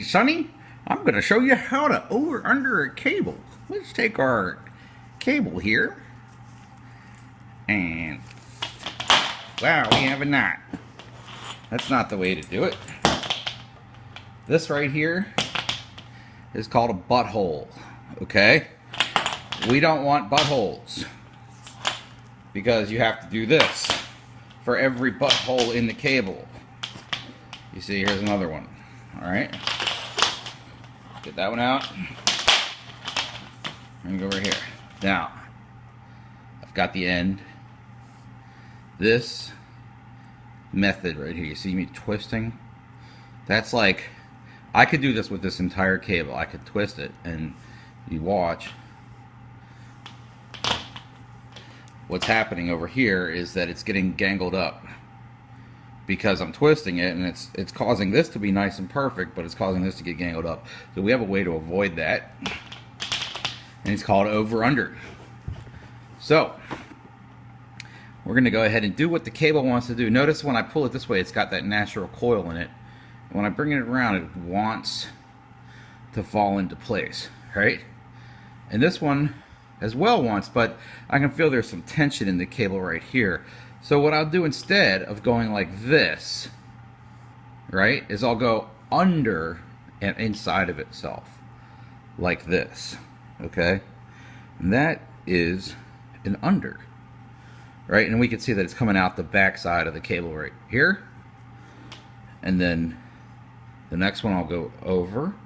Sonny, I'm going to show you how to over-under a cable. Let's take our cable here. And, wow, we have a knot. That's not the way to do it. This right here is called a butthole, okay? We don't want buttholes because you have to do this for every butthole in the cable. You see, here's another one. All right, get that one out and go over here. Now, I've got the end. This method right here, you see me twisting? That's like, I could do this with this entire cable. I could twist it and you watch. What's happening over here is that it's getting gangled up because I'm twisting it, and it's causing this to be nice and perfect, but it's causing this to get gangled up. So we have a way to avoid that, and it's called over-under. So we're going to go ahead and do what the cable wants to do. Notice when I pull it this way, it's got that natural coil in it. When I bring it around, it wants to fall into place, right? And this one as well wants, but I can feel there's some tension in the cable right here. So what I'll do instead of going like this, right, is I'll go under and inside of itself, like this, okay? And that is an under, right? And we can see that it's coming out the back side of the cable right here. And then the next one I'll go over,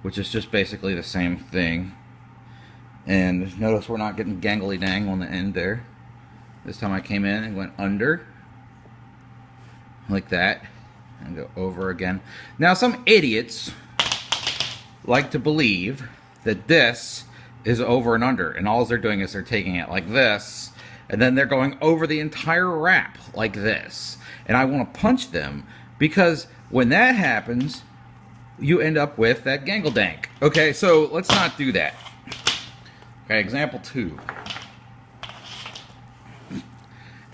which is just basically the same thing. And notice we're not getting gangly dang on the end there. This time I came in and went under, like that, and go over again. Now some idiots like to believe that this is over and under, and all they're doing is they're taking it like this, and then they're going over the entire wrap like this. And I want to punch them, because when that happens, you end up with that gangle dank. Okay, so let's not do that. Okay, example 2.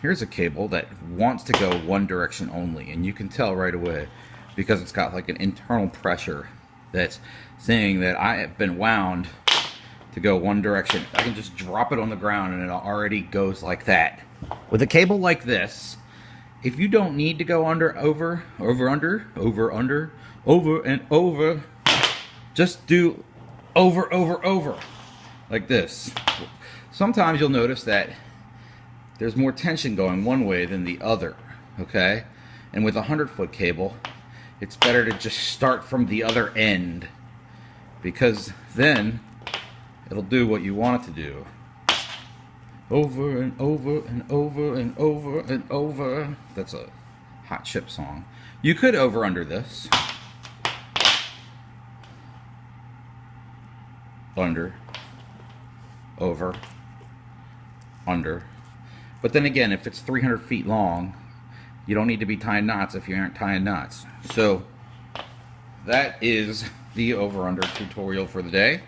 Here's a cable that wants to go one direction only, and you can tell right away because it's got like an internal pressure that's saying that I have been wound to go one direction. I can just drop it on the ground and it already goes like that. With a cable like this, if you don't need to go under, over, under, over and over, just do over, like this. Sometimes you'll notice that there's more tension going one way than the other, okay? And with a 100-foot cable, it's better to just start from the other end, because then it'll do what you want it to do. Over and over and over and over and over. That's a Hot Chip song. You could over under this. Under. Over. Under. But then again, if it's 300 feet long, you don't need to be tying knots if you aren't tying knots. So that is the over-under tutorial for the day.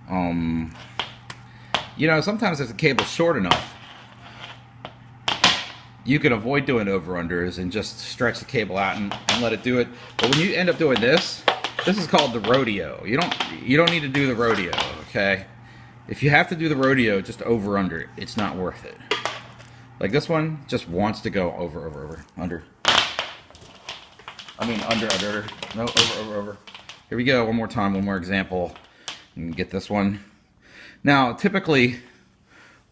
You know, sometimes if the cable's short enough, you can avoid doing over-unders and just stretch the cable out and let it do it. But when you end up doing this, this is called the rodeo. You don't need to do the rodeo, okay? If you have to do the rodeo, just over-under. It's not worth it. Like this one just wants to go over, under. I mean under. No, over. Here we go, one more time, one more example. You can get this one. Now, typically,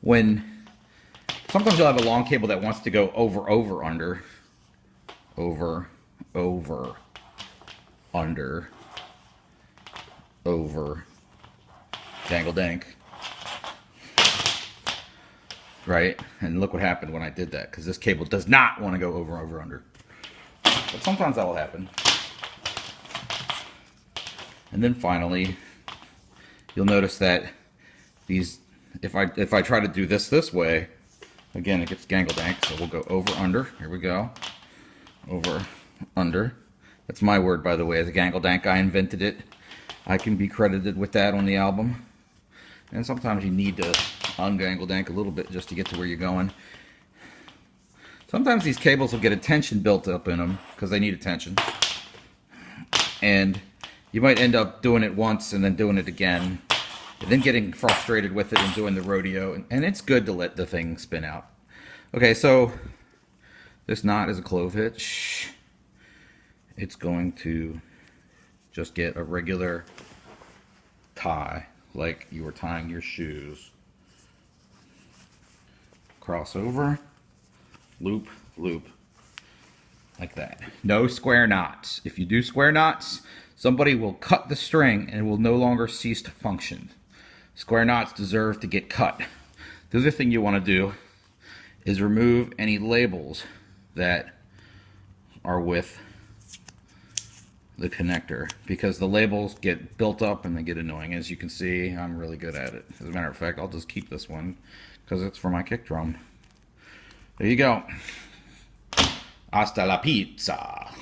sometimes you'll have a long cable that wants to go over, under. Over, under, over, dangle dank. Right? And look what happened when I did that, because this cable does not want to go over, under. But sometimes that will happen. And then finally, you'll notice that these, if I try to do this way, again it gets gangle dank, so we'll go over, under. Here we go. Over, under. That's my word, by the way, as a gangle dank. I invented it. I can be credited with that on the album. And sometimes you need to ungangle dank a little bit just to get to where you're going. Sometimes these cables will get a tension built up in them because they need a tension. And You might end up doing it once and then doing it again, and then getting frustrated with it and doing the rodeo. And it's good to let the thing spin out. Okay, so this knot is a clove hitch. It's going to just get a regular tie, like you were tying your shoes. Cross over, loop, loop, like that. No square knots. If you do square knots, somebody will cut the string and it will no longer cease to function. Square knots deserve to get cut. The other thing you want to do is remove any labels that are with the connector, because the labels get built up and they get annoying. As you can see, I'm really good at it. As a matter of fact, I'll just keep this one because it's for my kick drum. There you go. Hasta la pizza.